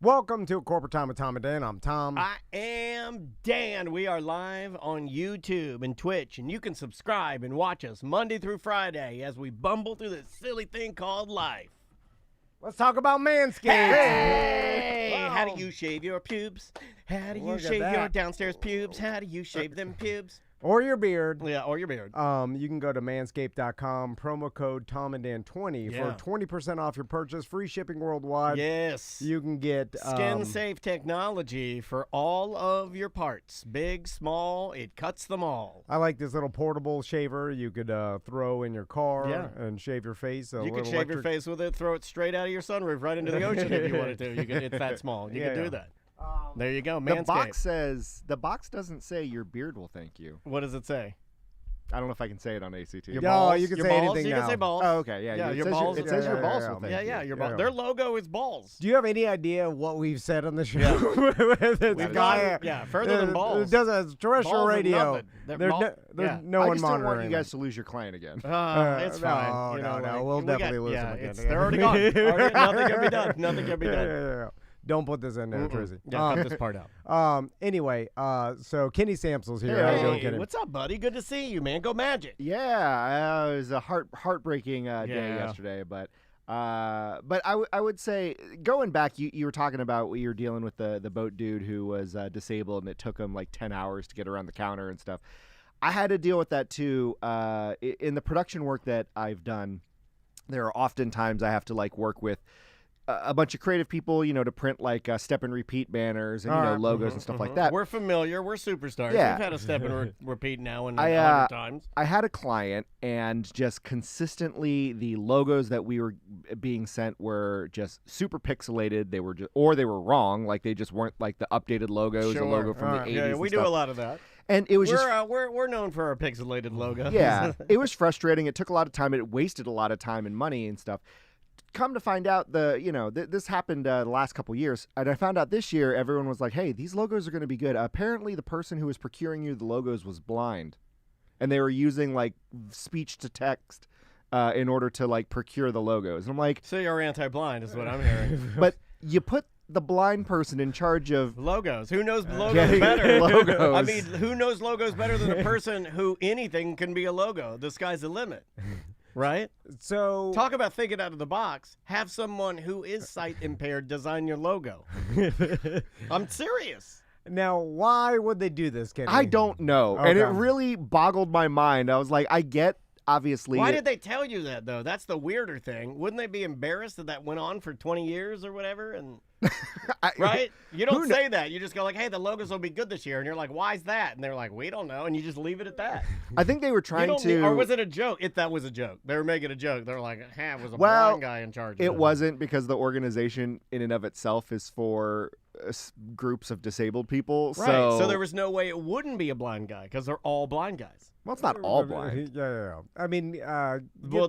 Welcome to Corporate Time with Tom and Dan. I'm Tom. I am Dan. We are live on YouTube and Twitch, and you can subscribe and watch us Monday through Friday as we bumble through this silly thing called life. Let's talk about MANSCAPED. Hey! Wow. How do you shave your pubes? How do you Look at shave your that. downstairs pubes? How do you shave them pubes? Or your beard. Yeah, or your beard. You can go to manscaped.com, promo code TOMANDDAN20 for 20% off your purchase, free shipping worldwide. Yes. You can get Skin-safe technology for all of your parts. Big, small, it cuts them all. I like this little portable shaver you could throw in your car and shave your face. You could shave your face with it, throw it straight out of your sunroof right into the ocean if you wanted to. It's that small. You can do that. There you go, Manscaped. The box doesn't say your beard will thank you. What does it say? I don't know if I can say it on ACT. Your balls? You can say anything You now. can say balls. Oh, okay, yeah. Your balls. It says your balls will thank you. Yeah, your balls. Their logo is balls. Do you have any idea what we've said on the show? We've gone, further than balls. It does a terrestrial Balls radio. There's There's no I one just don't want monitoring you guys to lose your client again. It's fine. No, we'll definitely lose them again. They're already gone. Nothing can be done. Nothing can be done. Yeah. Don't put this in there, Tracy. Yeah, cut this part out. Anyway, so Kenny Samsel's here. How you doing, Kenny? What's up, buddy? Good to see you, man. Go Magic. Yeah, it was a heartbreaking day yesterday, but I would say going back, you were talking about what you were dealing with the boat dude who was disabled, and it took him like 10 hours to get around the counter and stuff. I had to deal with that too. In the production work that I've done, there are often times I have to like work with a bunch of creative people, to print like step and repeat banners and logos and stuff like that. We're familiar. We're superstars. Yeah. We've had a step and repeat now and 100 times. I had a client, and just consistently the logos that we were being sent were just super pixelated. They were or they were wrong, like they just weren't like the updated logos, the logo from the 80s. Yeah, we do a lot of that. And it was we're known for our pixelated logo. Yeah, it was frustrating. It took a lot of time. It wasted a lot of time and money and stuff. Come to find out, this happened the last couple years, and I found out this year everyone was like, "Hey, these logos are going to be good." Apparently, the person who was procuring you the logos was blind, and they were using like speech to text in order to like procure the logos. And I'm like, "So you're anti-blind, is what I'm hearing." But you put the blind person in charge of logos. Who knows logos better? Logos. I mean, who knows logos better than a person who anything can be a logo? The sky's the limit. Right? So talk about thinking out of the box. Have someone who is sight impaired design your logo. I'm serious. Now, why would they do this, Kenny? I don't know. Okay. And it really boggled my mind. I was like, I get, obviously. Why did they tell you that, though? That's the weirder thing. Wouldn't they be embarrassed that went on for 20 years or whatever? And right? You don't say that. You just go like, hey, the logos will be good this year. And you're like, why's that? And they're like, we don't know. And you just leave it at that. I think they were trying to. Or was it a joke? If that was a joke. They were making a joke. They were like, it was a blind guy in charge. It wasn't, because the organization in and of itself is for groups of disabled people. Right. So there was no way it wouldn't be a blind guy because they're all blind guys. Well, it's not all blind. Yeah. I mean, well,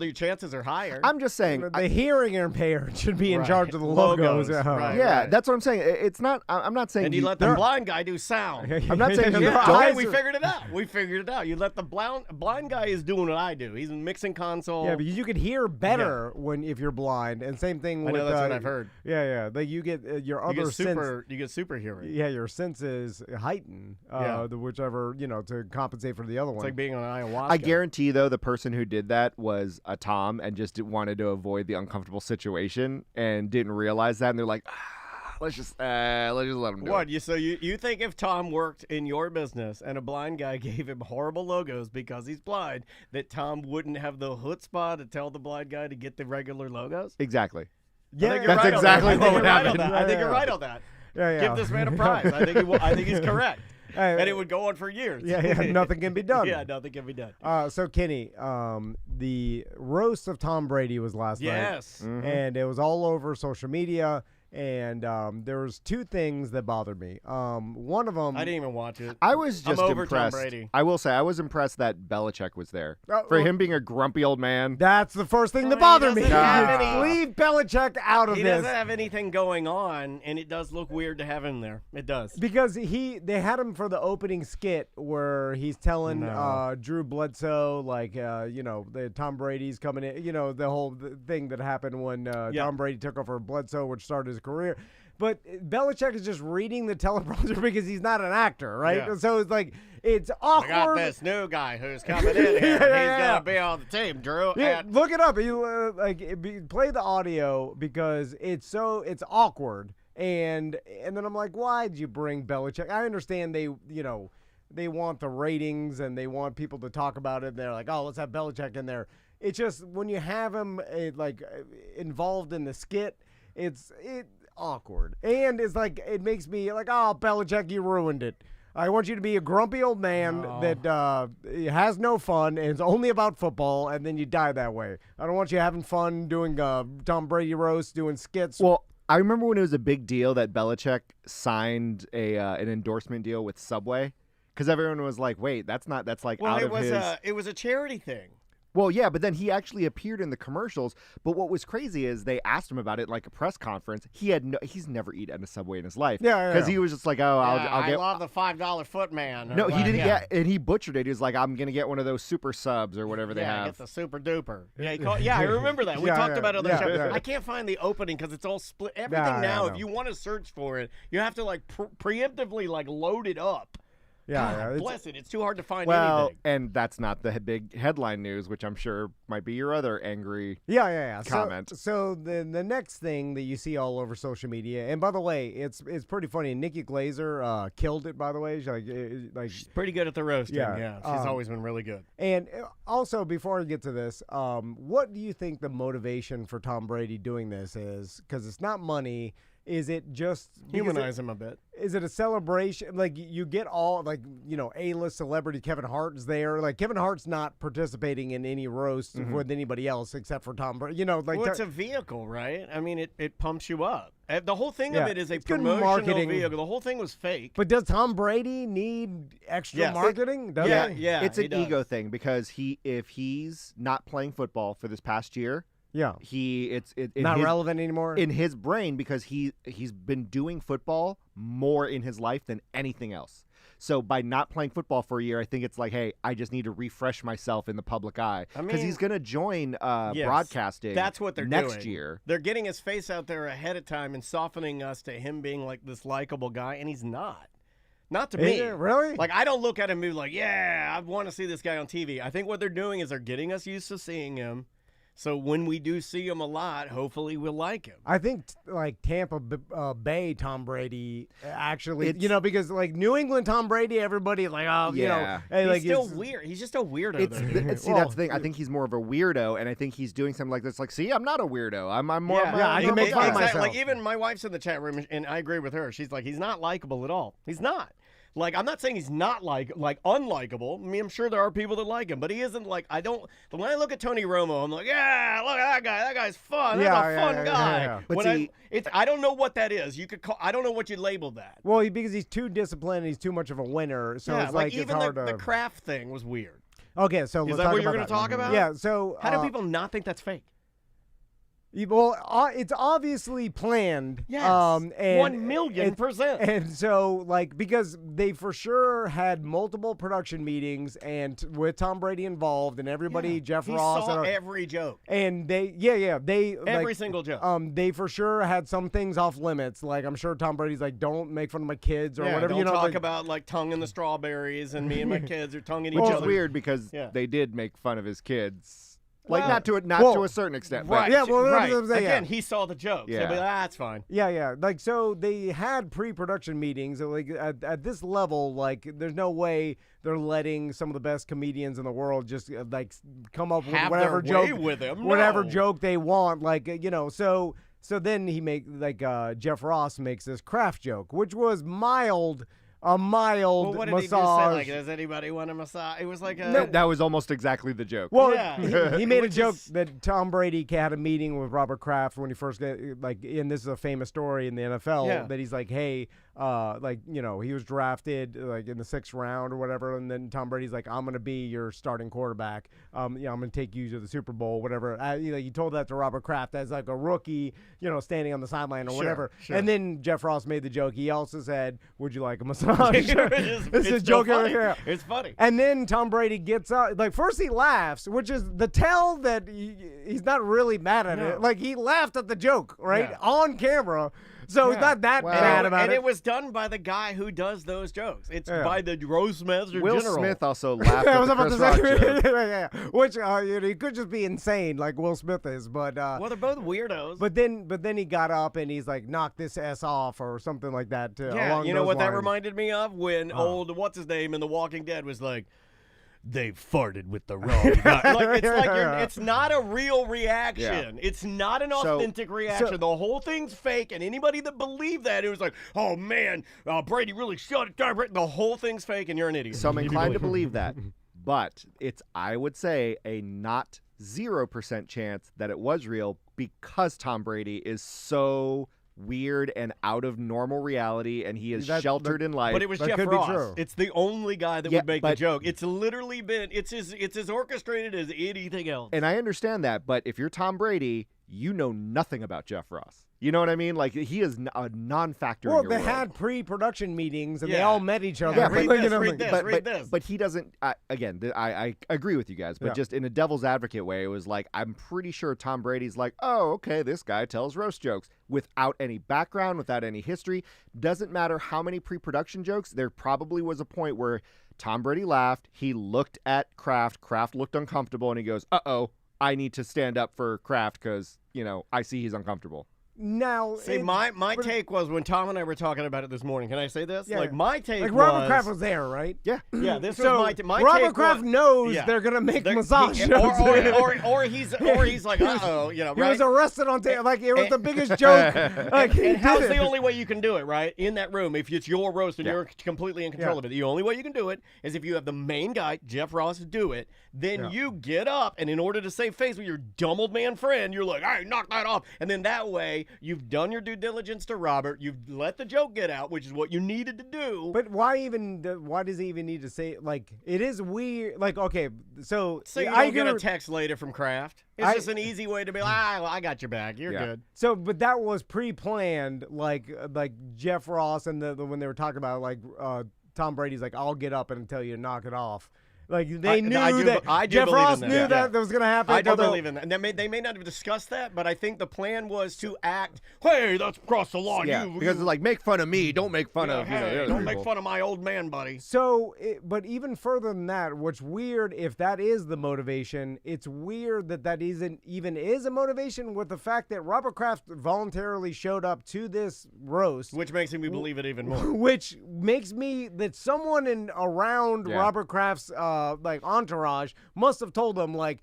your chances are higher. I'm just saying the hearing impaired should be in charge of the logos. Right. That's what I'm saying. It's not. I'm not saying. And you let the blind guy do sound. I'm not saying. We figured it out. We figured it out. You let the blind guy is doing what I do. He's mixing console. Yeah, because you could hear better if you're blind, and same thing with. I know that's what I've heard. Yeah. Like you get your other sense. You get super hearing. Yeah, your senses heighten. Whichever to compensate for the other one. It's like being on ayahuasca. I guarantee, though, the person who did that was a Tom and just wanted to avoid the uncomfortable situation and didn't realize that. And they're like, let's just let him do it. So you think if Tom worked in your business and a blind guy gave him horrible logos because he's blind, that Tom wouldn't have the chutzpah to tell the blind guy to get the regular logos? Exactly. Yeah, that's exactly what would happen. I think you're right on that. Yeah. Give this man a prize. I think he's correct. And it would go on for years. Yeah, nothing can be done. Yeah, nothing can be done. So, Kenny, the roast of Tom Brady was last night. Yes. Mm-hmm. And it was all over social media. And there was two things that bothered me. One of them, I didn't even watch it. I was just over impressed. Tom Brady. I will say I was impressed that Belichick was there. For him being a grumpy old man. That's the first thing that bothered me. Leave Leave Belichick out of this. He doesn't have anything going on, and it does look weird to have him there. It does. Because they had him for the opening skit where he's telling Drew Bledsoe, like, the Tom Brady's coming in, the whole thing that happened when Tom Brady took over Bledsoe, which started his career. But Belichick is just reading the teleprompter because he's not an actor, right? Yeah. So it's like it's awkward. We got this new guy who's coming in here. He's gonna be on the team, Drew. Yeah, look it up. You play the audio because it's awkward. And then I'm like, why did you bring Belichick? I understand they want the ratings and they want people to talk about it. And they're like, oh, let's have Belichick in there. It's just when you have him involved in the skit, it's awkward. And it's like it makes me like, oh, Belichick, you ruined it. I want you to be a grumpy old man that has no fun and it's only about football, and then you die that way. I don't want you having fun doing Tom Brady roast, doing skits. Well, I remember when it was a big deal that Belichick signed an endorsement deal with Subway, because everyone was like, "Wait, that's like out of his." It was a charity thing. Well, yeah, but then he actually appeared in the commercials. But what was crazy is they asked him about it like a press conference. He's never eaten at a Subway in his life. Yeah, because he was just like, "Oh, I'll get." I love the $5 foot man. No, he didn't. Yeah, and he butchered it. He was like, "I'm gonna get one of those super subs or whatever they have." Get the super duper. Yeah, I remember that. We talked about it on the show. Yeah. I can't find the opening because it's all split. Everything now, if you want to search for it, you have to preemptively load it up. God, bless it. It's too hard to find anything. And that's not the big headline news, which I'm sure might be your other angry comment. So the next thing that you see all over social media, and by the way, it's pretty funny. Nikki Glaser killed it, by the way. She's pretty good at the roasting. Yeah, she's always been really good. And also, before I get to this, what do you think the motivation for Tom Brady doing this is? Because it's not money. Is it just humanize him a bit? Is it a celebration? Like you get all A-list celebrity Kevin Hart's there. Like Kevin Hart's not participating in any roast with anybody else except for Tom Brady. It's a vehicle, right? I mean, it pumps you up. The whole thing of it is a promotional vehicle. The whole thing was fake. But does Tom Brady need extra marketing? Yeah. It's an ego thing because if he's not playing football for this past year. Yeah, it's not relevant anymore in his brain because he's been doing football more in his life than anything else. So by not playing football for a year, I think it's like, hey, I just need to refresh myself in the public eye because he's going to join broadcasting. That's what they're next doing. Year. They're getting his face out there ahead of time and softening us to him being like this likable guy, and he's not. Not to me. Really? Like, I don't look at him and be like, yeah, I want to see this guy on TV. I think what they're doing is they're getting us used to seeing him. So when we do see him a lot, hopefully we'll like him. I think Tampa Bay Tom Brady actually, because New England Tom Brady, everybody hey, he's still weird. He's just a weirdo. That's the thing. I think he's more of a weirdo, and I think he's doing something like this. Like, see, I'm not a weirdo. I'm more. I can make fun of myself. Like even my wife's in the chat room, and I agree with her. She's like, he's not likable at all. He's not. Like, I'm not saying he's not unlikable. I mean, I'm sure there are people that like him, but he isn't when I look at Tony Romo, I'm like, yeah, look at that guy. That guy's fun. That's a fun guy. Yeah. But I don't know what that is. I don't know what you label that. Well, because he's too disciplined, he's too much of a winner. So it's even it's hard the craft thing was weird. Okay, so is that what you're going to talk about? Yeah. So how do people not think that's fake? Well, it's obviously planned. Yes, 1,000,000%. And so, because they for sure had multiple production meetings and with Tom Brady involved and everybody, Jeff Ross. He saw every joke. And they every single joke. They for sure had some things off limits. Like, I'm sure Tom Brady's like, don't make fun of my kids or whatever. Don't talk about tongue in the strawberries and me and my kids are tonguing each other. It's weird because they did make fun of his kids. Not to a certain extent. Right. Yeah, right. Again, he saw the joke. Yeah. So that's fine. Yeah. So they had pre-production meetings. At this level, there's no way they're letting some of the best comedians in the world just come up with whatever joke with him. Whatever joke they want. So then Jeff Ross makes this craft joke, which was a mild what did massage. He just say? Does anybody want a massage? It was that was almost exactly the joke. Well, he made a joke that Tom Brady had a meeting with Robert Kraft when he first and this is a famous story in the NFL that he's like, hey, he was drafted in the 6th round or whatever, and then Tom Brady's like, I'm gonna be your starting quarterback. I'm gonna take you to the Super Bowl, whatever. He told that to Robert Kraft as a rookie, standing on the sideline or whatever. Sure. And then Jeff Ross made the joke. He also said, would you like a massage? This is joke over here. It's funny. And then Tom Brady gets up. First he laughs, which is the tell that he's not really mad at it. He laughed at the joke, right? On camera. So it's not that bad about and it. it was done by the guy who does those jokes. It's by the roast master Will general. Smith also laughed at the Chris Rock joke. Which he could just be insane like Will Smith is, but well, they're both weirdos. But then he got up and he's like, knock this S off or something like that. Yeah, you know what that reminded me of? When old what's his name in The Walking Dead was like, they farted with the wrong guy. It's not a real reaction. It's not an authentic reaction. The whole thing's fake, and anybody that believed that, it was like, oh man, Brady really shut it down. The whole thing's fake, and you're an idiot. So I'm inclined to believe that, but it's, I would say, a not 0% chance that it was real because Tom Brady is so weird and out of normal reality, and he is sheltered in life. But it was Jeff Ross. It's the only guy that would make the joke. It's literally been it's as orchestrated as anything else. And I understand that, but if you're Tom Brady, you know nothing about Jeff Ross. You know what I mean? Like, he is a non-factor in your world. Had pre-production meetings, and they all met each other. Yeah, read this. But he doesn't, again, I agree with you guys, but just in a devil's advocate way, it was like, I'm pretty sure Tom Brady's like, oh, okay, this guy tells roast jokes without any background, without any history. Doesn't matter how many pre-production jokes, there probably was a point where Tom Brady laughed, he looked at Kraft looked uncomfortable, and he goes, uh-oh, I need to stand up for Kraft because, I see he's uncomfortable. Now, see, my take was when Tom and I were talking about it this morning. Can I say this? Yeah. My take was Robert Kraft was there, right? Yeah. Yeah, this so was my Robert take Kraft knows they're gonna make massage jokes. Or he's like, uh-oh, right? He was arrested on tape. Like, it was the biggest joke. And how's the only way you can do it, right? In that room, if it's your roast and you're completely in control of it, the only way you can do it is if you have the main guy, Jeff Ross, do it. Then you get up, and in order to save face with your dumb old man friend, you're like, hey, knock that off. And then that way, you've done your due diligence to Robert. You've let the joke get out, which is what you needed to do. But why does he even need to say, like, it is weird. Like, okay, so I get a text later from Kraft. It's just an easy way to be like, I got your back. You're good. So, but that was pre-planned, like Jeff Ross and when they were talking about, like, Tom Brady's like, I'll get up and tell you to knock it off. Like, they knew that Jeff Ross knew that was going to happen. I do believe in that. And they may not have discussed that, but I think the plan was to act, hey, that's across the line. Yeah, because it's like, make fun of me. Don't make fun of, don't make fun of my old man, buddy. So, but even further than that, what's weird, if that is the motivation, it's weird that isn't even is a motivation with the fact that Robert Kraft voluntarily showed up to this roast. Which makes me believe it even more. Which makes me, that someone around Robert Kraft's like entourage must have told them, like,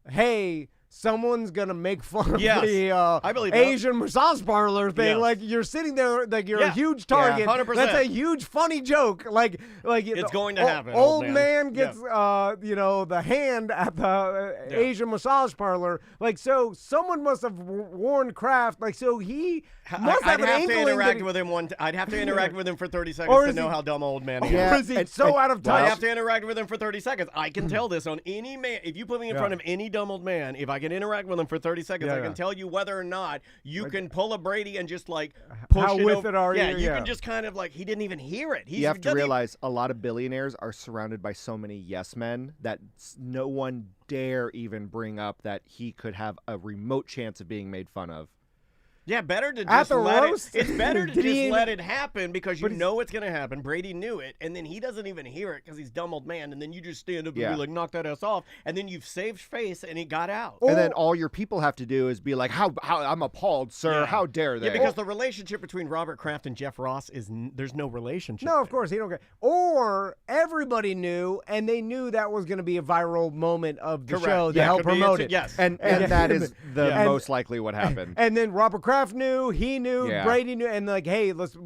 hey, someone's gonna make fun of the I believe Asian massage parlor thing. Yes. Like, you're sitting there, like, you're a huge target. 100%. That's a huge funny joke. Like it's going to happen. Old man gets the hand at the Asian massage parlor. Like, so someone must have warned Kraft. Like, so he must have an inkling to interact with him I'd have to interact with him for 30 seconds to know how dumb old man he is. Or is he so out of touch? I have to interact with him for 30 seconds. I can tell this on any man. If you put me in front of any dumb old man, if I can interact with him for 30 seconds, I can tell you whether or not you can pull a Brady and just, like, push how it with over. it are you? You can just kind of, like, he didn't even hear it. You have to realize a lot of billionaires are surrounded by so many yes men that no one dare even bring up that he could have a remote chance of being made fun of. Yeah, better to just let roast? it. It's better to just let it happen because you know it's going to happen. Brady knew it, and then he doesn't even hear it because he's dumb old man, and then you just stand up and be like, knock that ass off, and then you've saved face, and it got out. And then all your people have to do is be like, how I'm appalled, sir. How dare they? Yeah, because the relationship between Robert Kraft and Jeff Ross is there's no relationship. No, of course, he don't care. Or everybody knew, and they knew that was going to be a viral moment of the show to help promote it. Yes. And that is the most likely what happened. And then Robert Kraft knew, he knew, Yeah. Brady knew, and like, hey, let's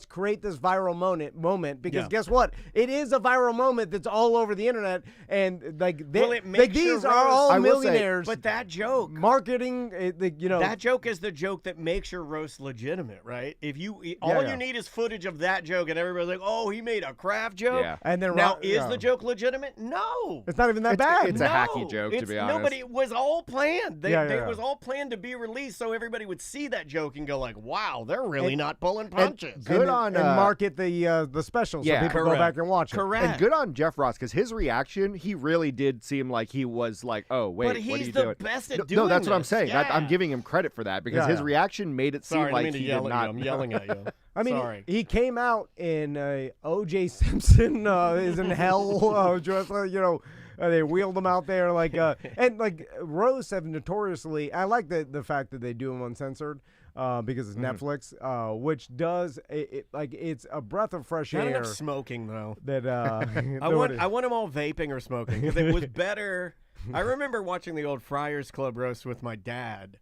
create this viral moment because guess what? It is a viral moment that's all over the internet, and like, these are all millionaires. But that joke, marketing, that joke is the joke that makes your roast legitimate, right? If you all you need is footage of that joke, and everybody's like, oh, he made a Kraft joke. Yeah. And then is the joke legitimate? No, it's not even that bad. It's a hacky joke, to be honest. Nobody, it was all planned. It was all planned to be released so everybody would see that joke and go like, wow, they're really not pulling punches. Good and market the special so people go back and watch it. Correct. And good on Jeff Ross, because his reaction, he really did seem like he was like, oh, wait, but what are you he's doing? the best at doing No, that's what I'm this. saying. Yeah. I'm giving him credit for that, because his reaction made it seem like he did not. I'm yelling at you. I mean, Sorry. he came out in O.J. Simpson is in hell dress, they wheeled him out there and like Rose have notoriously. I like the fact that they do him uncensored because it's Netflix, which does it's a breath of fresh Not air. enough smoking though. That I want them all vaping or smoking because it was better. I remember watching the old Friars Club roast with my dad.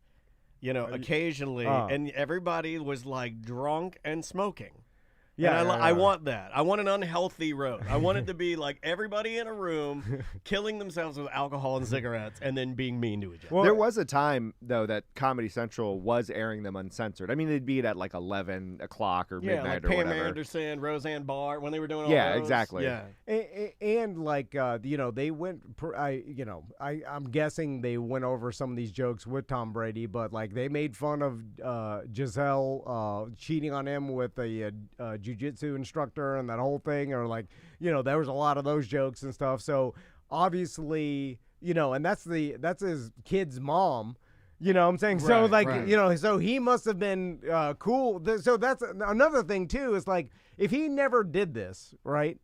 Occasionally, and everybody was like drunk and smoking. Yeah, and I want that. I want an unhealthy roast. I want it to be like everybody in a room killing themselves with alcohol and cigarettes and then being mean to each other. Well, there was a time, though, that Comedy Central was airing them uncensored. I mean, they'd be at like 11 o'clock or midnight like or Pam whatever. Anderson, Roseanne Barr, when they were doing all Yeah, those. exactly. Yeah. And they went. I'm guessing they went over some of these jokes with Tom Brady, but like they made fun of Giselle cheating on him with a jiu-jitsu instructor and that whole thing, or there was a lot of those jokes and stuff. So obviously, and that's his kid's mom. You know what I'm saying? So so he must have been cool. So that's another thing too, is like if he never did this, right?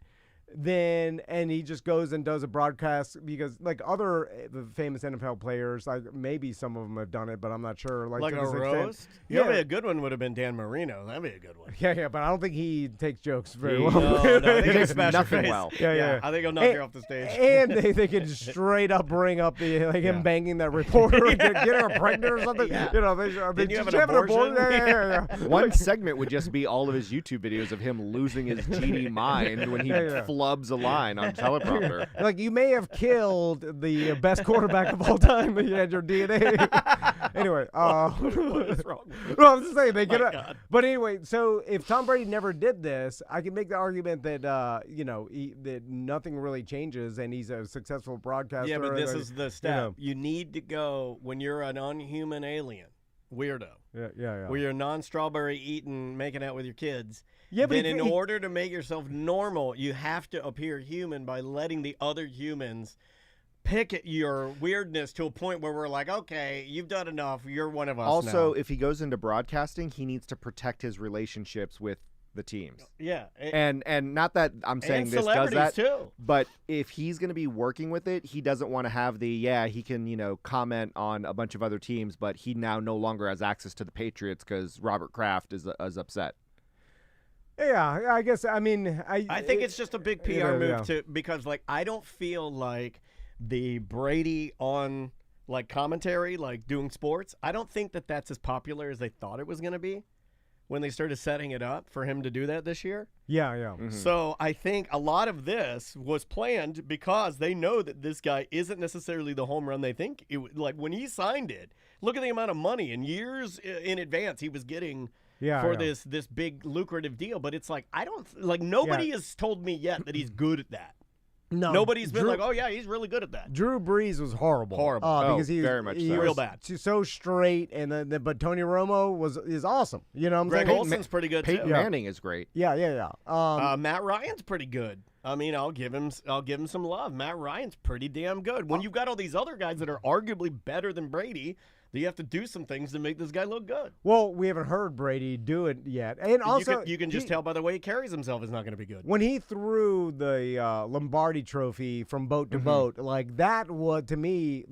And he just goes and does a broadcast, because like other famous NFL players, like maybe some of them have done it, but I'm not sure. Like a roast? Yeah, a good one would have been Dan Marino. That'd be a good one. Yeah, but I don't think he takes jokes very well. No, I think He it's takes nothing well. Yeah. I think he'll knock you off the stage. And they can straight up bring up him banging that reporter, getting her pregnant or something. Yeah. Did you have an abortion? Yeah. One segment would just be all of his YouTube videos of him losing his GD mind when he flubs a line on teleprompter. Like, you may have killed the best quarterback of all time, but you had your DNA. Anyway, what is wrong? No, I'm just saying they get up. But anyway, so if Tom Brady never did this, I can make the argument that that nothing really changes, and he's a successful broadcaster. Yeah, but this is the step. You need to go when you're an unhuman alien weirdo. Yeah. Where you're non-strawberry eating, making out with your kids. Yeah, but then in order to make yourself normal, you have to appear human by letting the other humans pick at your weirdness to a point where we're like, okay, you've done enough. You're one of us Also, now. if he goes into broadcasting, he needs to protect his relationships with the teams. Yeah. And not that I'm saying this does that, too. but if he's going to be working with it, he doesn't want to have he can, comment on a bunch of other teams, but he now no longer has access to the Patriots because Robert Kraft is upset. Yeah, I guess. I mean, I think it's just a big PR move because I don't feel like the Brady on commentary, doing sports. I don't think that that's as popular as they thought it was going to be when they started setting it up for him to do that this year. Yeah. Mm-hmm. So I think a lot of this was planned because they know that this guy isn't necessarily the home run they think. When he signed it, look at the amount of money and years in advance he was getting for this big lucrative deal. But it's nobody has told me yet that he's good at that. No, nobody's been like, oh yeah, he's really good at that. Drew Brees was horrible, because he very much he so. was real bad, so straight, and but Tony Romo is awesome. You know what I'm Greg saying? Olson's pretty good Peyton too. Manning is great. Yeah. Matt Ryan's pretty good. I mean, I'll give him some love. Matt Ryan's pretty damn good. When you've got all these other guys that are arguably better than Brady, you have to do some things to make this guy look good. Well, we haven't heard Brady do it yet, and also you can just tell by the way he carries himself is not going to be good. When he threw the Lombardi Trophy from boat to boat, that would to me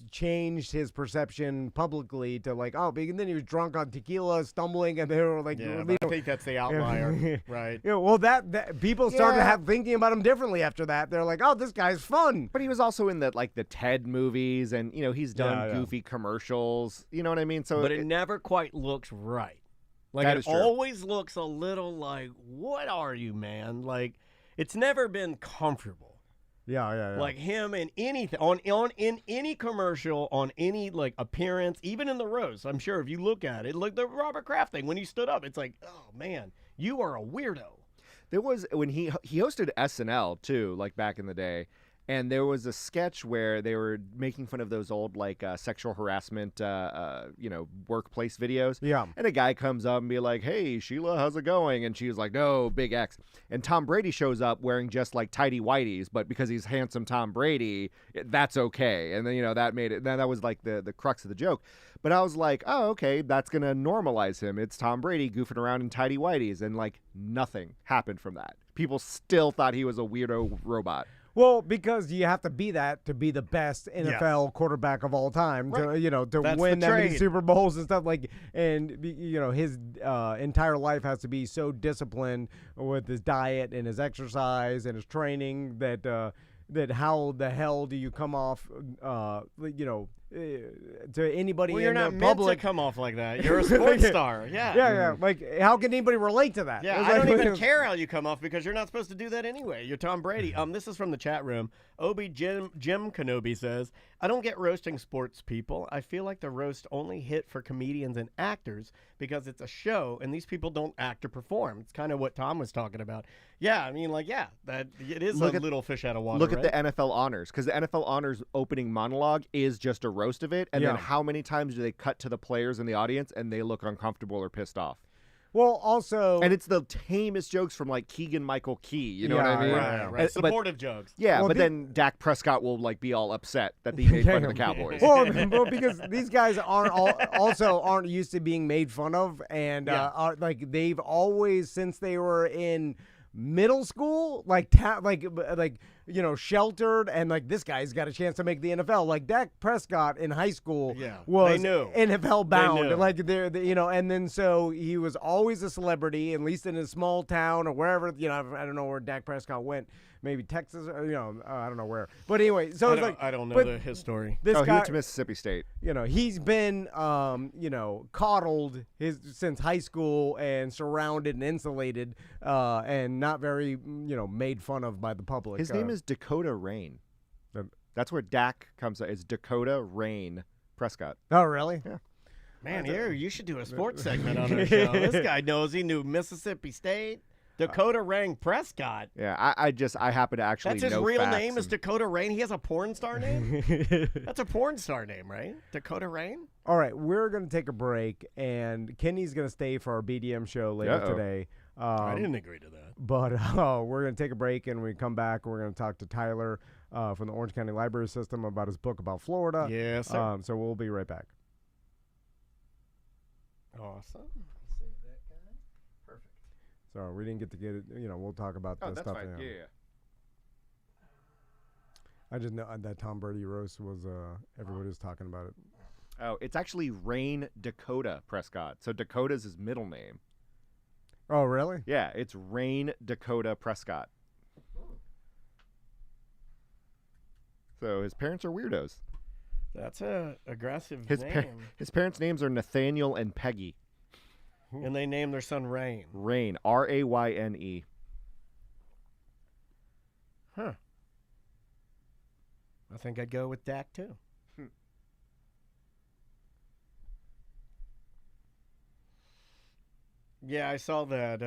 changed his perception publicly to and then he was drunk on tequila, stumbling, and they were like, I think that's the outlier, right? Yeah, well, that people started thinking about him differently after that. They're like, oh, this guy's fun. But he was also in the Ted movies, and he's done goofy commercials. You know what I mean? So, but it never quite looks right. It always looks a little like, what are you, man? It's never been comfortable. Yeah. Like him in anything in any commercial, on any appearance, even in the roast. I'm sure if you look at it, the Robert Kraft thing when he stood up, it's like, oh man, you are a weirdo. There was when he hosted SNL too, back in the day. And there was a sketch where they were making fun of those old like sexual harassment, workplace videos. Yeah. And a guy comes up and be like, "Hey, Sheila, how's it going?" And she was like, "No, big X." And Tom Brady shows up wearing just like tidy whities, but because he's handsome Tom Brady, that's okay. And then that made it. That was like the crux of the joke. But I was like, oh, okay, that's gonna normalize him. It's Tom Brady goofing around in tidy whities, and like nothing happened from that. People still thought he was a weirdo robot. Well, because you have to be that to be the best NFL quarterback of all time, Right. to win that many Super Bowls and stuff and his entire life has to be so disciplined with his diet and his exercise and his training that how the hell do you come off, to anybody Well, in you're the not meant public? to come off like that. You're a sports star. Yeah. Yeah. Like, how can anybody relate to that? Yeah, It's I like- don't even care how you come off because you're not supposed to do that anyway. You're Tom Brady. This is from the chat room. Obi Jim Kenobi says, "I don't get roasting sports people. I feel like the roast only hit for comedians and actors because it's a show and these people don't act or perform." It's kind of what Tom was talking about. Yeah, I mean, that it is a little fish out of water. Look at right? the NFL honors, because the NFL honors opening monologue is just a roast of it, and then how many times do they cut to the players in the audience and they look uncomfortable or pissed off? Well, also, And it's the tamest jokes from like Keegan-Michael Key, you know what I mean? Right. Supportive jokes. Yeah, Well, but then Dak Prescott will like be all upset that he made fun of the Cowboys. well, because these guys aren't used to being made fun of, and they've always, since they were in middle school, sheltered, and like this guy's got a chance to make the NFL. Like Dak Prescott in high school was they knew. NFL bound. They knew. Like and then so he was always a celebrity, at least in a small town or wherever. I don't know where Dak Prescott went. Maybe Texas, or, I don't know where. But anyway, so I don't know his story. This he guy, went to Mississippi State. he's been, coddled since high school and surrounded and insulated, and not very, made fun of by the public. His name is Dakota Rain. That's where Dak comes out. It's Dakota Rain Prescott. Oh, really? Yeah. Man, you should do a sports segment on our show. This guy knows he knew Mississippi State. Dakota Rain Prescott. Yeah, I happen to actually That's his know real facts name is and- Dakota Rain. He has a porn star name? That's a porn star name, right? Dakota Rain? All right, we're going to take a break, and Kenny's going to stay for our BDM show later today. I didn't agree to that. But we're going to take a break, and when we come back, we're going to talk to Tyler from the Orange County Library System about his book about Florida. Yes, sir. So we'll be right back. Awesome. So we didn't get to get it. We'll talk about this that's stuff. fine. Yeah. I just know that Tom Brady roast was. Everybody was talking about it. Oh, it's actually Rain Dakota Prescott. So Dakota's his middle name. Oh, really? Yeah, it's Rain Dakota Prescott. So his parents are weirdos. That's a aggressive His name. his parents' names are Nathaniel and Peggy. And they named their son Rain. Rain, Rayne. Huh. I think I'd go with Dak, too. Yeah, I saw that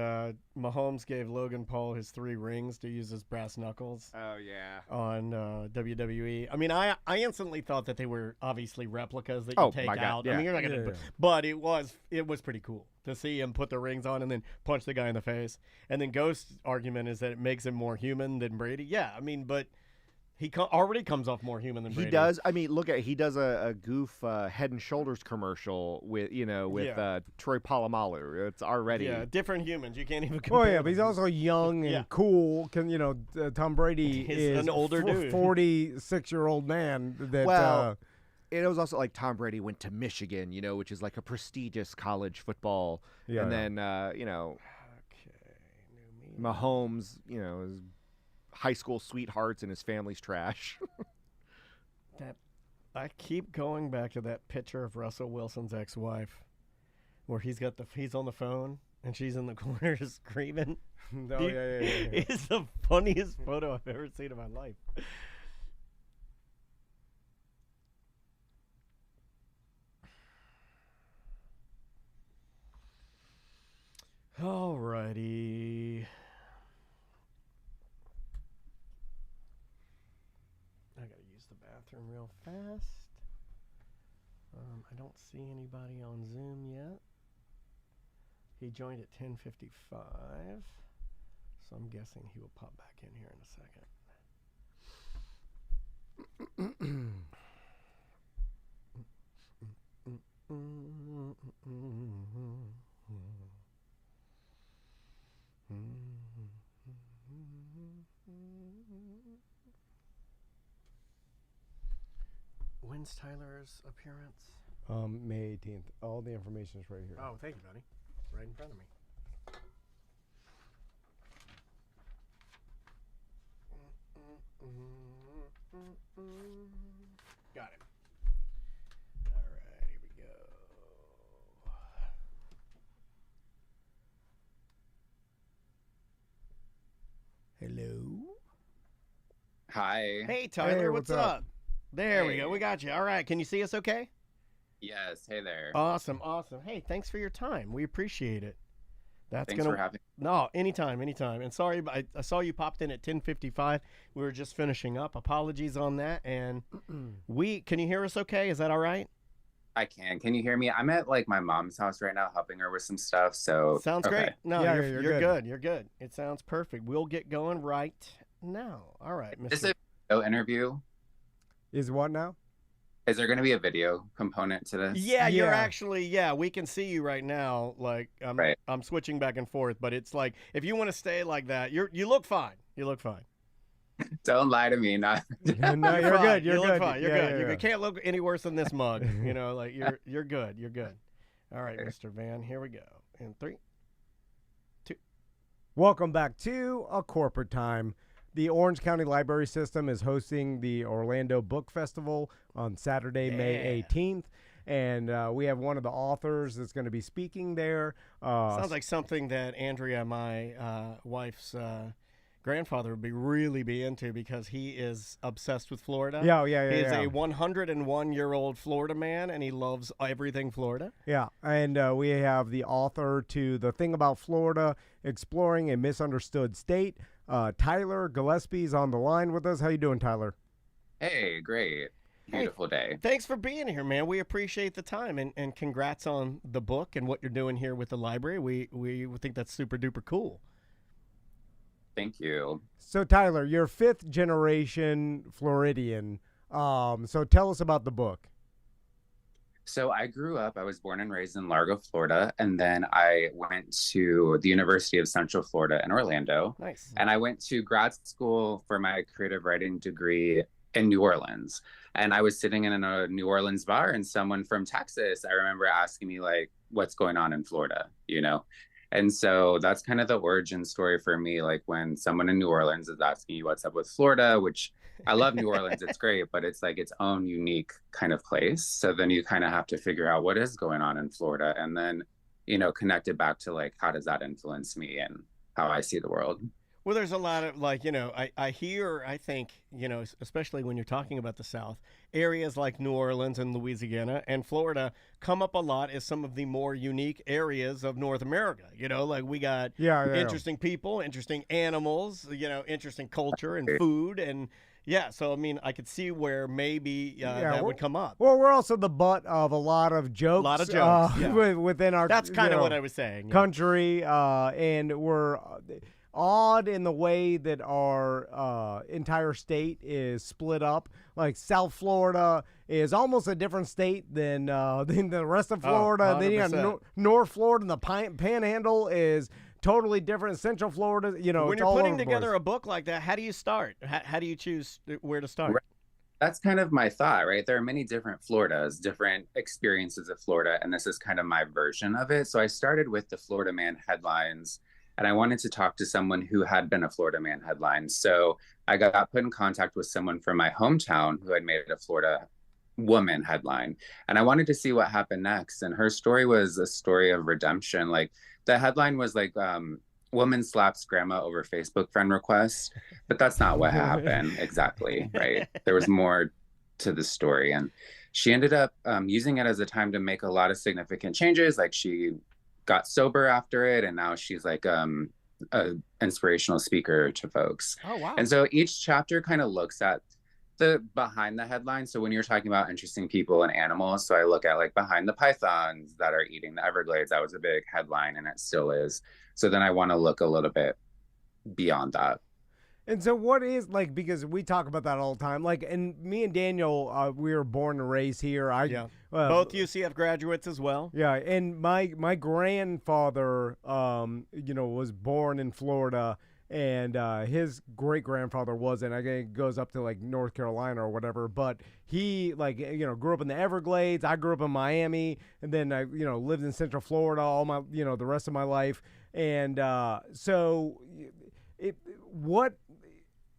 Mahomes gave Logan Paul his 3 rings to use as brass knuckles Oh yeah. on WWE. I mean, I instantly thought that they were obviously replicas that you Oh, take my God, out. yeah. I mean, you're not going to, but it was pretty cool to see him put the rings on and then punch the guy in the face. And then Ghost's argument is that it makes him more human than Brady. Yeah, I mean, but he already comes off more human than Brady. He does. I mean, he does a goof Head and Shoulders commercial with Troy Polamalu. It's already different humans. You can't even compare. Oh yeah, but he's also young and cool. Tom Brady He's is an older dude. 46-year-old man. That it was also like Tom Brady went to Michigan, which is like a prestigious college football. Yeah, and then Mahomes, his high school sweethearts and his family's trash. I keep going back to that picture of Russell Wilson's ex-wife, where he's on the phone and she's in the corner screaming. Oh, yeah. It's the funniest photo I've ever seen in my life. Alrighty. bathroom real fast. I don't see anybody on Zoom yet. He joined at 10:55, so I'm guessing he will pop back in here in a second. When's Tyler's appearance? May 18th. All the information is right here. Oh, thank you, buddy. Right in front of me. Got it. All right, here we go. Hello. Hi. Hey, Tyler, Hey, what's what's up? up? There we Hey. go. We got you. All right. Can you see us okay? Yes. Hey there. Awesome. Awesome. Hey, thanks for your time. We appreciate it. That's Thanks gonna for having. No, anytime. And sorry, I saw you popped in at 10:55. We were just finishing up. Apologies on that. And can you hear us okay? Is that all right? I can. Can you hear me? I'm at like my mom's house right now, helping her with some stuff. So Sounds okay. great. No, Yeah, you're you're good. You're good. It sounds perfect. We'll get going right now. All right, Is Mr. it a video interview? Is what now? Is there going to be a video component to this? Yeah, you're Yeah. actually, we can see you right now. Like, Right. I'm switching back and forth, but it's like, if you want to stay like that, you look fine. You look fine. Don't lie to me. Not. No, you're fine. good. You're you good. look fine. You're Yeah, good. yeah, You yeah. can't look any worse than this mug. You know, like you're good. You're good. All right, Mr. Van, here we go. In 3. Welcome back to A Corporate Time. The Orange County Library System is hosting the Orlando Book Festival on Saturday, May 18th. And we have one of the authors that's going to be speaking there. Sounds like something that Andrea, my wife's grandfather, would really be into because he is obsessed with Florida. Yeah. He is a 101-year-old Florida man, and he loves everything Florida. Yeah, and we have the author to The Thing About Florida, Exploring a Misunderstood State. Tyler Gillespie's on the line with us. How you doing, Tyler? Hey, great. Beautiful day. Thanks for being here, man. We appreciate the time, and congrats on the book and what you're doing here with the library. We think that's super duper cool. Thank you. So, Tyler, you're fifth generation Floridian. So tell us about the book. So I grew up, I was born and raised in Largo, Florida, and then I went to the University of Central Florida in Orlando. Nice. And I went to grad school for my creative writing degree in New Orleans. And I was sitting in a New Orleans bar, and someone from Texas, I remember asking me, like, what's going on in Florida, you know? And so that's kind of the origin story for me. Like when someone in New Orleans is asking you what's up with Florida, which I love New Orleans, it's great, but it's like its own unique kind of place. So then you kind of have to figure out what is going on in Florida and then, you know, connect it back to like, how does that influence me and how I see the world? Well, there's a lot of like, you know, I think, you know, especially when you're talking about the South, areas like New Orleans and Louisiana and Florida come up a lot as some of the more unique areas of North America. You know, like we got interesting people, interesting animals, you know, interesting culture and food. And yeah, so I mean, I could see where maybe that would come up. Well, we're also the butt of a lot of jokes. Within our That's kind of what I was saying. Country, and we're odd in the way that our entire state is split up. Like South Florida is almost a different state than the rest of Florida. Then you got North Florida, and the Panhandle is totally different. Central Florida, you know, when it's you're all putting over the together place. a book like that, how do you start? How do you choose where to start? Right. That's kind of my thought, right? There are many different Floridas, different experiences of Florida, and this is kind of my version of it. So I started with the Florida Man headlines, and I wanted to talk to someone who had been a Florida Man headline. So I got put in contact with someone from my hometown who had made it a Florida Woman headline. And I wanted to see what happened next. And her story was a story of redemption. Like the headline was like, woman slaps grandma over Facebook friend request. But that's not what happened exactly, right? There was more to the story. And she ended up using it as a time to make a lot of significant changes. Like she got sober after it, and now she's like a inspirational speaker to folks. Oh wow. And so each chapter kind of looks at the behind the headlines. So when you're talking about interesting people and animals, so I look at like behind the pythons that are eating the Everglades. That was a big headline, and it still is. So then I want to look a little bit beyond that. And so, what is like, because we talk about that all the time. Like, and me and Daniel, we were born and raised here. Both UCF graduates as well. Yeah, and my grandfather, was born in Florida, and his great grandfather wasn't. I think it goes up to like North Carolina or whatever. But he grew up in the Everglades. I grew up in Miami, and then I lived in Central Florida all my the rest of my life. And so, what,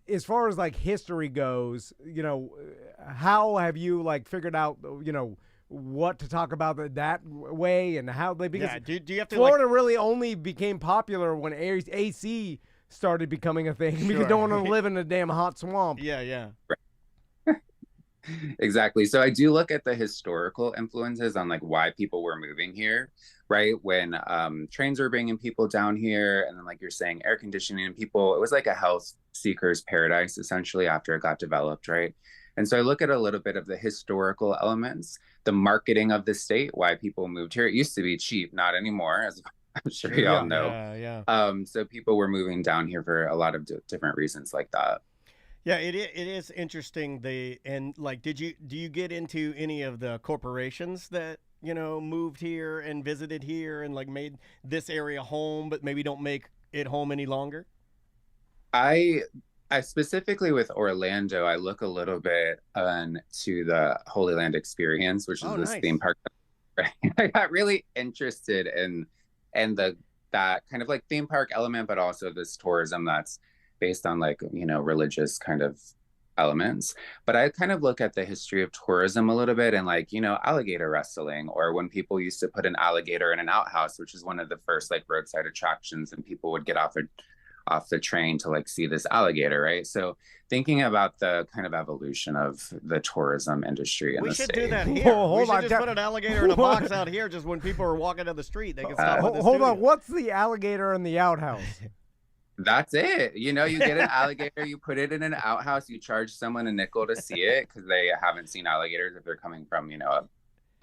as far as like history goes, how have you like figured out what to talk about that way, and how they, because do you have to, Florida really only became popular when AC started becoming a thing, because you don't want to live in a damn hot swamp. Yeah. Exactly. So I do look at the historical influences on like why people were moving here, right? When trains were bringing people down here, and then like you're saying, air conditioning and people, it was like a health seeker's paradise essentially after it got developed, right? And so I look at a little bit of the historical elements, the marketing of the state, why people moved here. It used to be cheap, not anymore, as I'm sure you all know. Yeah. So people were moving down here for a lot of different reasons like that. Yeah, it is interesting. Do you get into any of the corporations that moved here and visited here and like made this area home, but maybe don't make it home any longer? I specifically with Orlando, I look a little bit to the Holy Land Experience, which is this theme park. I got really interested in that kind of like theme park element, but also this tourism that's based on like, religious kind of elements. But I kind of look at the history of tourism a little bit, and like, alligator wrestling, or when people used to put an alligator in an outhouse, which is one of the first like roadside attractions, and people would get off the train to like see this alligator, right? So thinking about the kind of evolution of the tourism industry in the state. We should do that here. We should just put an alligator in a box out here, just when people are walking down the street, they can stop at the Hold on, what's the alligator in the outhouse? That's it. You get an alligator, you put it in an outhouse, you charge someone a nickel to see it because they haven't seen alligators if they're coming from,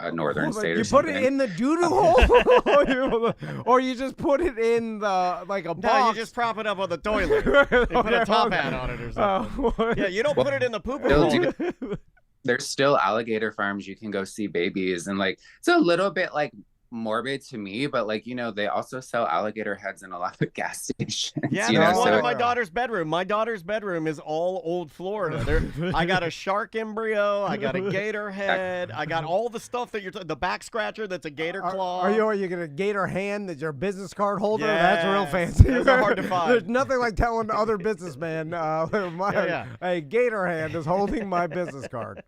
a northern state or something. You put it in the doo-doo hole? Or you just put it in the, like a box? No, you just prop it up on the toilet. You put a top hat on it or something. Yeah, you don't put it in the poop hole. There's still alligator farms you can go see babies, and like it's a little bit like morbid to me, but like they also sell alligator heads in a lot of gas stations. Yeah, that's one in my daughter's bedroom. My daughter's bedroom is all old Florida. I got a shark embryo, I got a gator head, I got all the stuff that the back scratcher that's a gator claw. Are you gonna gator hand that's your business card holder? Yes. That's real fancy. Those are hard to find. There's nothing like telling other businessmen a gator hand is holding my business card.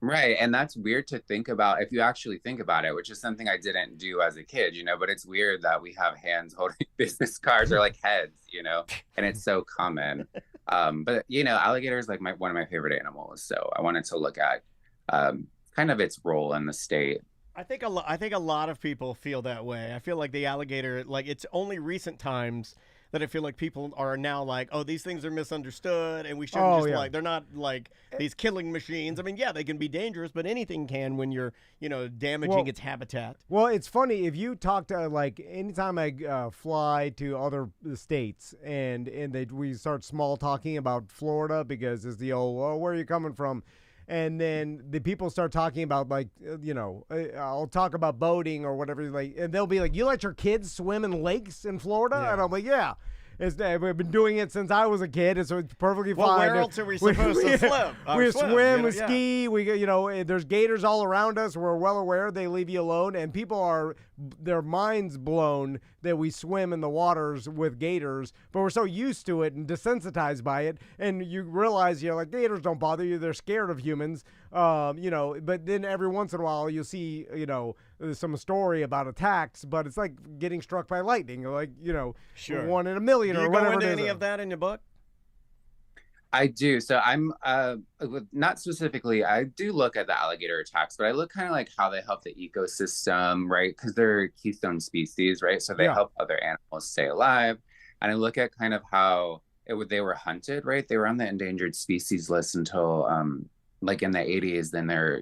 Right. And that's weird to think about if you actually think about it, which is something I didn't do as a kid, but it's weird that we have hands holding business cards or like heads, and it's so common. But, alligator is like one of my favorite animals. So I wanted to look at kind of its role in the state. I think a lot of people feel that way. I feel like the alligator, like it's only recent times that I feel like people are now like, oh, these things are misunderstood, and we shouldn't they're not like these killing machines. I mean, yeah, they can be dangerous, but anything can when you're, damaging its habitat. Well, it's funny, if you talk to, like, anytime I fly to other states and we start small talking about Florida, because it's the old, oh, where are you coming from? And then the people start talking about, like, I'll talk about boating or whatever, like, and they'll be like, you let your kids swim in lakes in Florida? Yeah. And I'm like, yeah. We've been doing it since I was a kid, and so it's perfectly fine. Where else are we supposed to swim? We swim, we ski, there's gators all around us. We're well aware they leave you alone, and people are, their minds blown that we swim in the waters with gators, but we're so used to it and desensitized by it, and you realize, like, gators don't bother you, they're scared of humans, but then every once in a while you'll see, some story about attacks, but it's like getting struck by lightning, like, sure, 1 in a million or whatever. Do you go into any of that in your book? I do. So I'm not specifically, I do look at the alligator attacks, but I look kind of like how they help the ecosystem, right? Because they're keystone species, right? So they help other animals stay alive. And I look at kind of how they were hunted, right? They were on the endangered species list until like in the 80s. Then they're,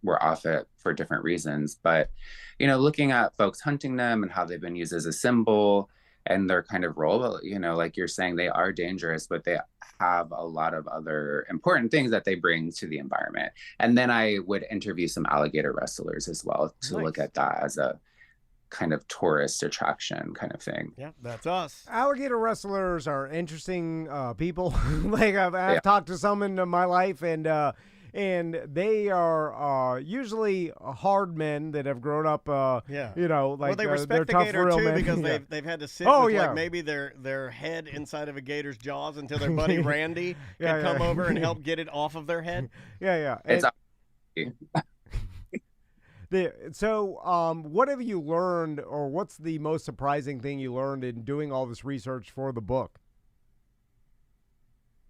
were off it for different reasons. But, looking at folks hunting them and how they've been used as a symbol and their kind of role, like you're saying, they are dangerous, but they have a lot of other important things that they bring to the environment. And then I would interview some alligator wrestlers as well to look at that as a kind of tourist attraction kind of thing. Yeah, that's us. Alligator wrestlers are interesting people. Like I've talked to some in my life, and they are usually hard men that have grown up. Like well, they respect the tough gator real too men. because they've had to sit with like maybe their head inside of a gator's jaws until their buddy Randy can come over and help get it off of their head. It's So, what have you learned, or what's the most surprising thing you learned in doing all this research for the book?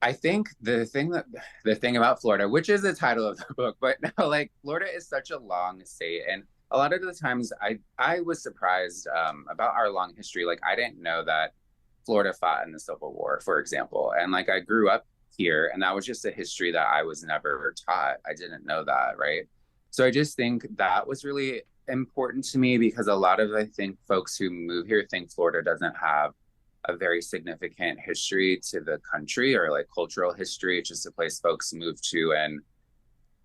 I think the thing about Florida, which is the title of the book, but no, like Florida is such a long state, and a lot of the times I was surprised about our long history. Like I didn't know that Florida fought in the Civil War, for example, and like I grew up here, and that was just a history that I was never taught. I didn't know that, right? So I just think that was really important to me because a lot of, I think, folks who move here think Florida doesn't have a very significant history to the country or like cultural history. It's just a place folks move to and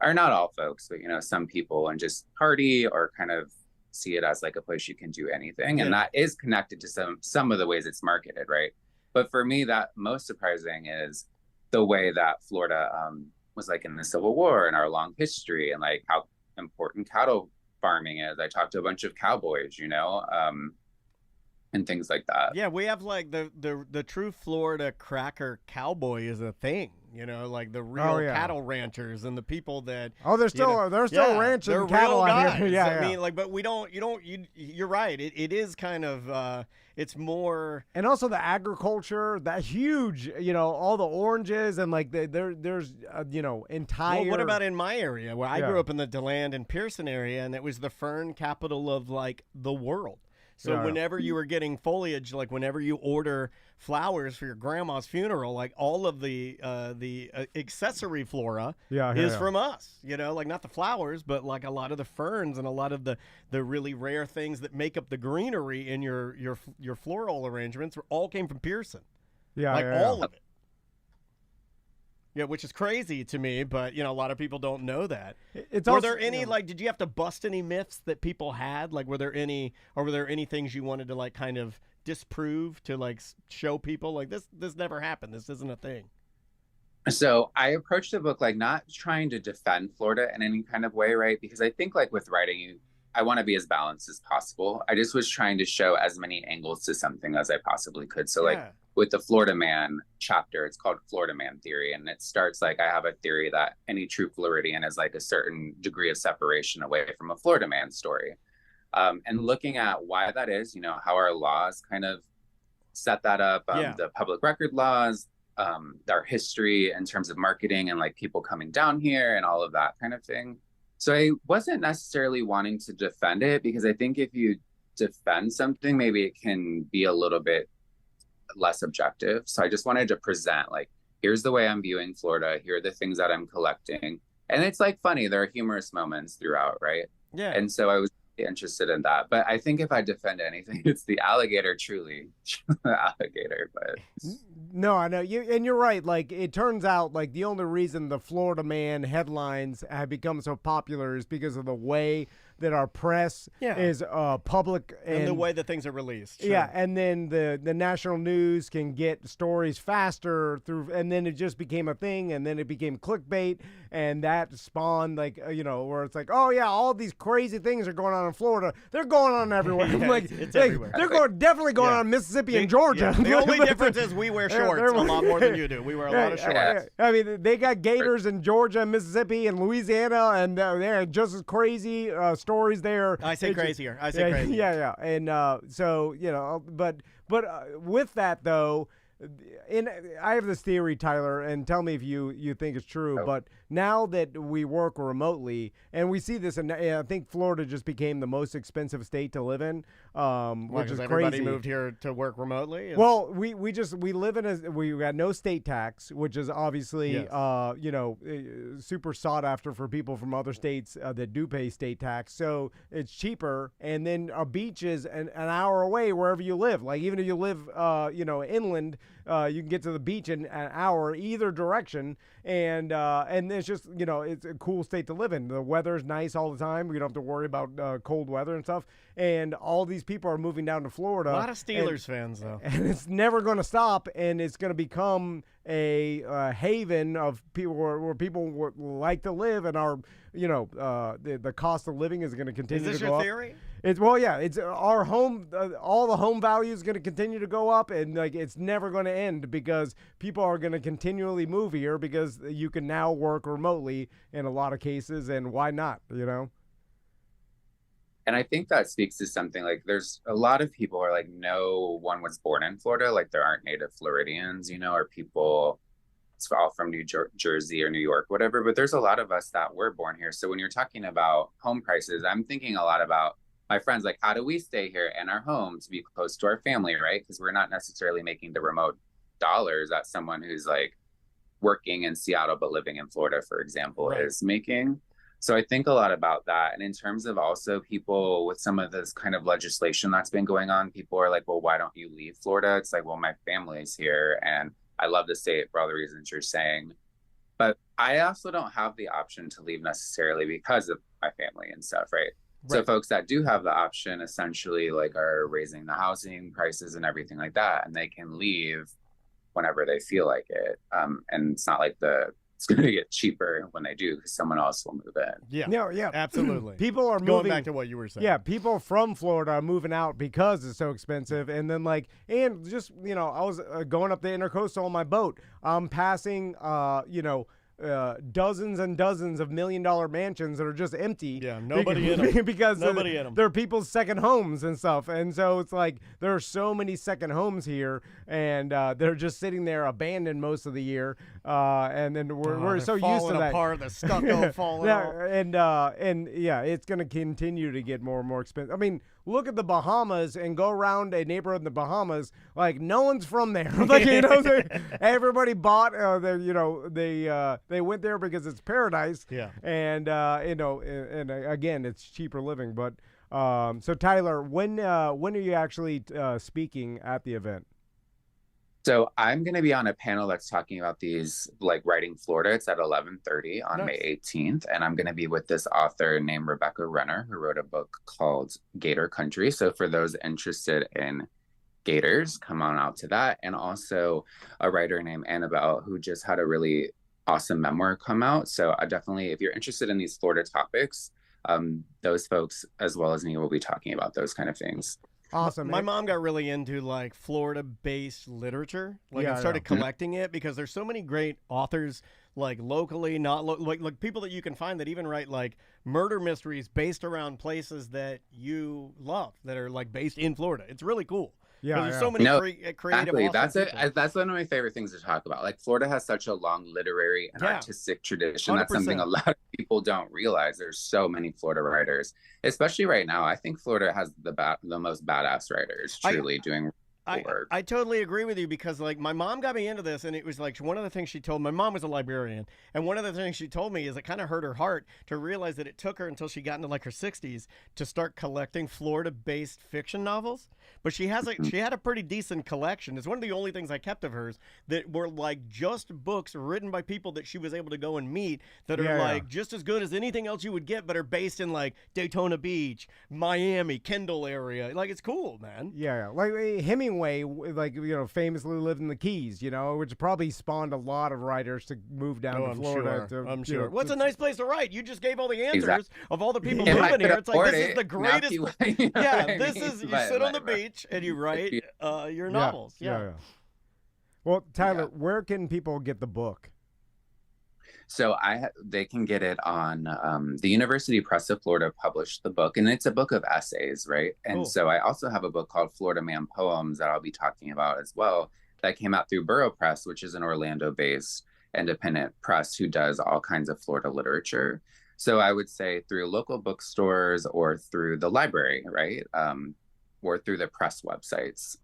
are not all folks, but, some people and just party or kind of see it as like a place you can do anything. And that is connected to some of the ways it's marketed, right? But for me, that most surprising is the way that Florida was like in the Civil War and our long history and like how important cattle farming is. I talked to a bunch of cowboys, and things like that. Yeah, we have like the true Florida cracker cowboy is a thing, like the real cattle ranchers and the people that they're still ranching they're cattle real out guys. here. Yeah, I mean, like, but you're right. It is kind of it's more, and also the agriculture, that huge, all the oranges and like there's entire. Well, what about in my area where I grew up in the DeLand and Pearson area, and it was the fern capital of like the world. So whenever you were getting foliage, like whenever you order flowers for your grandma's funeral, like all of the accessory flora is from us, like not the flowers, but like a lot of the ferns and a lot of the really rare things that make up the greenery in your floral arrangements all came from Pearson. All of it. Yeah, which is crazy to me, but a lot of people don't know that. Were there any like? Did you have to bust any myths that people had? Like, were there any things you wanted to like kind of disprove to like show people like this never happened, this isn't a thing? So I approached the book like not trying to defend Florida in any kind of way, right? Because I think like with writing, I want to be as balanced as possible. I just was trying to show as many angles to something as I possibly could. So like with the Florida Man chapter, it's called Florida Man Theory. And it starts like, I have a theory that any true Floridian is like a certain degree of separation away from a Florida Man story. And looking at why that is, how our laws kind of set that up, the public record laws, our history in terms of marketing and like people coming down here and all of that kind of thing. So I wasn't necessarily wanting to defend it because I think if you defend something, maybe it can be a little bit less objective. So I just wanted to present like, here's the way I'm viewing Florida. Here are the things that I'm collecting. And it's like funny. There are humorous moments throughout, right? Yeah. And so I was interested in that. But I think if I defend anything, it's the alligator, truly. The alligator, but... No, I know. You're right. Like, it turns out, like, the only reason the Florida Man headlines have become so popular is because of the way that our press is public. And the way that things are released. Sure. Yeah, and then the national news can get stories faster through, and then it just became a thing, and then it became clickbait, and that spawned, like, where it's like, oh, yeah, all these crazy things are going on in Florida. They're going on everywhere. Like, it's everywhere. They're definitely going on in Mississippi and Georgia. Yeah. The only difference is we wear shorts a lot more than you do. We wear a lot of shorts. I mean, they got gators in Georgia and Mississippi and Louisiana, and they're just as crazy stories there. I say crazier. Crazy. Yeah. And so, but with that, though, I have this theory, Tyler, and tell me if you think it's true, but now that we work remotely, and we see this, and I think Florida just became the most expensive state to live in, which is everybody crazy. moved here to work remotely. Well, we live in we got no state tax, which is obviously super sought after for people from other states that do pay state tax. So it's cheaper, and then a beach is an hour away wherever you live. Like even if you live inland, you can get to the beach in an hour either direction, and it's just it's a cool state to live in. The weather's nice all the time. We don't have to worry about cold weather and stuff. And all these people are moving down to Florida. A lot of Steelers fans, though. And it's never going to stop, and it's going to become a haven of people where people like to live, and our the cost of living is going to continue to go up. Is this your theory? It's our home. All the home value is going to continue to go up, and it's never going to end because people are going to continually move here because you can now work remotely in a lot of cases, and why not? And I think that speaks to something like there's a lot of people who are like, no one was born in Florida. Like there aren't native Floridians, or people it's all from New Jersey or New York, whatever. But there's a lot of us that were born here. So when you're talking about home prices, I'm thinking a lot about my friends, like how do we stay here in our home to be close to our family, right? Because we're not necessarily making the remote dollars that someone who's like working in Seattle but living in Florida, for example, is making. So I think a lot about that. And in terms of also people with some of this kind of legislation that's been going on, people are like, well, why don't you leave Florida? It's like, well, my family's here and I love the state for all the reasons you're saying. But I also don't have the option to leave necessarily because of my family and stuff, right? So folks that do have the option essentially like are raising the housing prices and everything like that. And they can leave whenever they feel like it. And it's not like it's going to get cheaper when they do because someone else will move in. Yeah, absolutely. People are going back to what you were saying. Yeah, people from Florida are moving out because it's so expensive. And then I was going up the Intercoastal on my boat. I'm passing, dozens and dozens of $1 million mansions that are just empty. Yeah, nobody in them. Because nobody in them. They're people's second homes and stuff. And so it's like there are so many second homes here, and they're just sitting there abandoned most of the year. And then we're so used to that. Apart, the stucco falling off. And it's going to continue to get more and more expensive. I mean, look at the Bahamas and go around a neighborhood in the Bahamas. Like no one's from there. Everybody bought. They went there because it's paradise. Yeah. And and again, it's cheaper living. But so Tyler, when are you actually speaking at the event? So I'm going to be on a panel that's talking about these, like writing Florida. It's at 11:30 on May 18th. And I'm going to be with this author named Rebecca Renner, who wrote a book called Gator Country. So for those interested in gators, come on out to that. And also a writer named Annabelle, who just had a really awesome memoir come out. So I definitely, if you're interested in these Florida topics, those folks, as well as me, will be talking about those kind of things. Awesome. My mom got really into like Florida-based literature. I started collecting it because there's so many great authors, like locally, not like people that you can find that even write like murder mysteries based around places that you love that are like based in Florida. It's really cool. Yeah, there's so many creative. Exactly. Awesome That's one of my favorite things to talk about. Like Florida has such a long literary and artistic tradition. 100%. That's something a lot of people don't realize. There's so many Florida writers, especially right now. I think Florida has the most badass writers truly doing work. I totally agree with you because like my mom got me into this, and it was like one of the things she told my mom was a librarian, and one of the things she told me is it kind of hurt her heart to realize that it took her until she got into like her 60s to start collecting Florida-based fiction novels. But she had a pretty decent collection. It's one of the only things I kept of hers that were like just books written by people that she was able to go and meet that are just as good as anything else you would get, but are based in like Daytona Beach, Miami, Kendall area. Like it's cool, man. Yeah. Like Hemingway, famously lived in the Keys, which probably spawned a lot of writers to move down to Florida. Sure. I'm sure. What's a nice place to write? You just gave all the answers of all the people living here. It's like this is the greatest. You sit on the beach and you write your novels. Yeah. Well, Tyler, where can people get the book? So they can get it on the University Press of Florida published the book, and it's a book of essays, right? And so I also have a book called Florida Man Poems that I'll be talking about as well that came out through Borough Press, which is an Orlando-based independent press who does all kinds of Florida literature. So I would say through local bookstores or through the library, right? Or through the press websites.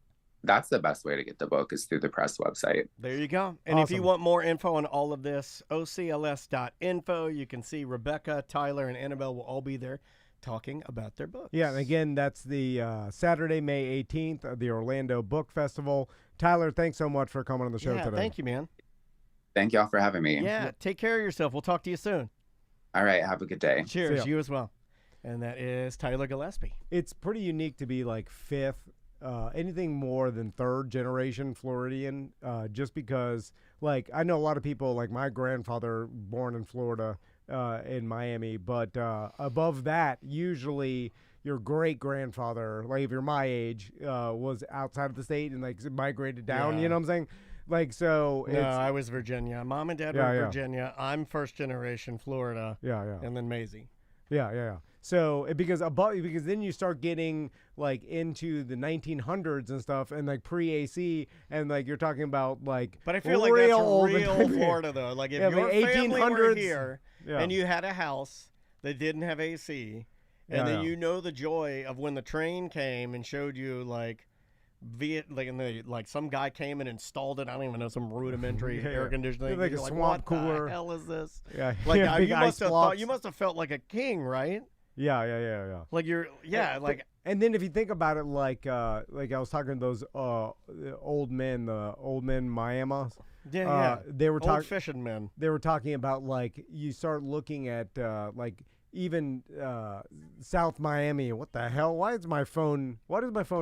That's the best way to get the book, is through the press website. There you go. And if you want more info on all of this, ocls.info. You can see Rebecca, Tyler, and Annabelle will all be there talking about their books. Yeah, and again, that's the Saturday, May 18th, the Orlando Book Festival. Tyler, thanks so much for coming on the show today. Thank you, man. Thank y'all for having me. Yeah, take care of yourself. We'll talk to you soon. All right, have a good day. Cheers, you as well. And that is Tyler Gillespie. It's pretty unique to be like fifth, anything more than third generation Floridian, just because, like, I know a lot of people, like my grandfather, born in Florida, in Miami, but above that, usually your great grandfather, like if you're my age, was outside of the state and like migrated down. You know what I'm saying? Like, so no, I was Virginia. Mom and Dad were Virginia. I'm first generation Florida. And then Maisie. Yeah. So because then you start getting like into the 1900s and stuff, and like pre-AC, and like you're talking about like. But I feel like that's real Florida though. Like if your like family were here and you had a house that didn't have AC, and then you know the joy of when the train came and showed you like. Like some guy came and installed it. I don't even know, some rudimentary air conditioning. Like a swamp cooler. What the hell is this? Like you must have felt like a king, right? Yeah. Like and then if you think about it, like I was talking to those old men, the old men Miami. They were talking old fishing men. They were talking about like you start looking at like. Even South Miami. What the hell? Why does my phone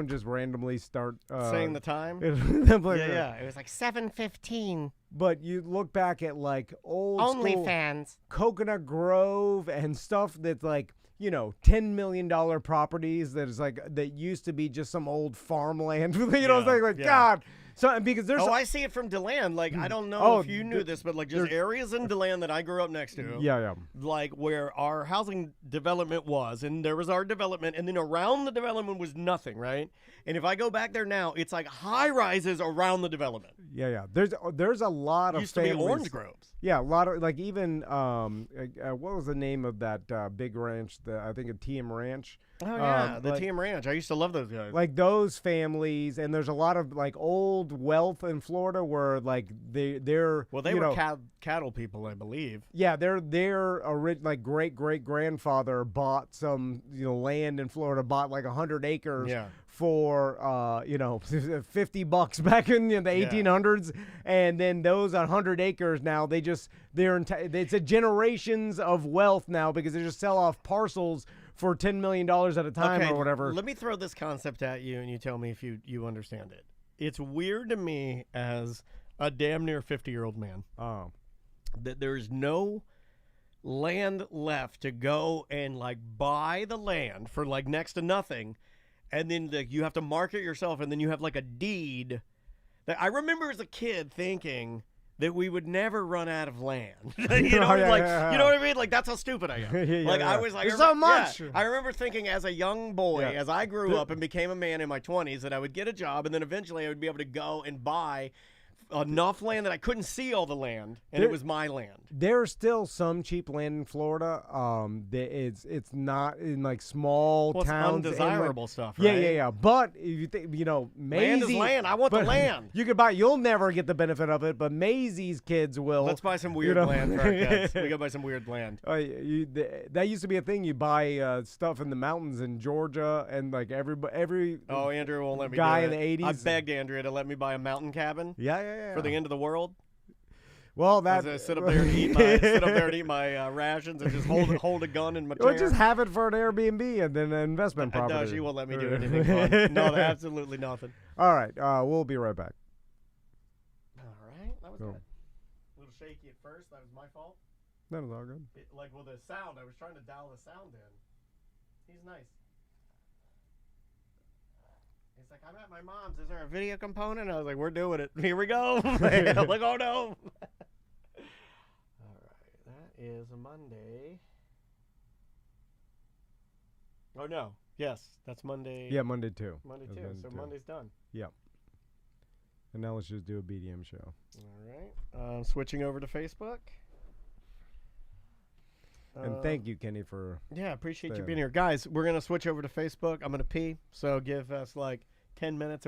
just randomly start saying the time? It was like 7:15. But you look back at like old OnlyFans, Coconut Grove, and stuff that's like, you know, $10 million properties that is like that used to be just some old farmland. You know what I'm saying? Like God. So because there's I see it from DeLand. Like I don't know if you knew this, but like just areas in DeLand that I grew up next to. Yeah. Like where our housing development was, and there was our development, and then around the development was nothing, right? And if I go back there now, it's like high rises around the development. Yeah. There's a lot of used to be orange groves. Yeah, a lot of like even what was the name of that big ranch? I think a TM Ranch. Oh yeah, the TM Ranch. I used to love those guys. Like those families, and there's a lot of like old wealth in Florida where like they're they were cattle people, I believe. Yeah, their like great grandfather bought some land in Florida, bought like 100 acres. Yeah. For $50 back in the 1800s, and then those 100 acres now it's a generations of wealth now because they just sell off parcels for $10 million at a time or whatever. Let me throw this concept at you, and you tell me if you understand it. It's weird to me as a damn near 50-year-old man that there's no land left to go and like buy the land for like next to nothing. And then you have to market yourself, and then you have like a deed. That I remember as a kid thinking that we would never run out of land. You know what I mean? Like that's how stupid I am. I was like, there's so much. I remember thinking as a young boy, as I grew up and became a man in my 20s, that I would get a job, and then eventually I would be able to go and buy enough land that I couldn't see all the land, and it was my land. There's still some cheap land in Florida. It's not in like small towns. It's undesirable stuff, right? Yeah. But if you think, Maisie, land is land. I want the land. You'll never get the benefit of it, but Maisie's kids will. Let's buy some weird land for our kids. We gotta buy some weird land. That used to be a thing. You buy stuff in the mountains in Georgia, and like every. Oh, Andrew won't let me. Guy do it. in the 80s. I begged Andrea to let me buy a mountain cabin. Yeah. For the end of the world. Well, sit up there and eat my rations and just hold a gun in my chair. Or just have it for an Airbnb and then an investment property. No, she won't let me do anything fun. No, absolutely nothing. All right, we'll be right back. All right, that was good. A little shaky at first. That was my fault. That was all good. The sound. I was trying to dial the sound in. He's nice. He's like, I'm at my mom's. Is there a video component? I was like, we're doing it. Here we go. I'm like, oh no. All right, that is a Monday. Oh no, yes, that's Monday. Yeah, Monday too. Monday too. So Monday's done. Yep. And now let's just do a BDM show. All right. Switching over to Facebook. And thank you, Kenny, for... Yeah, appreciate you being here. Guys, we're going to switch over to Facebook. I'm going to pee, so give us like 10 minutes. And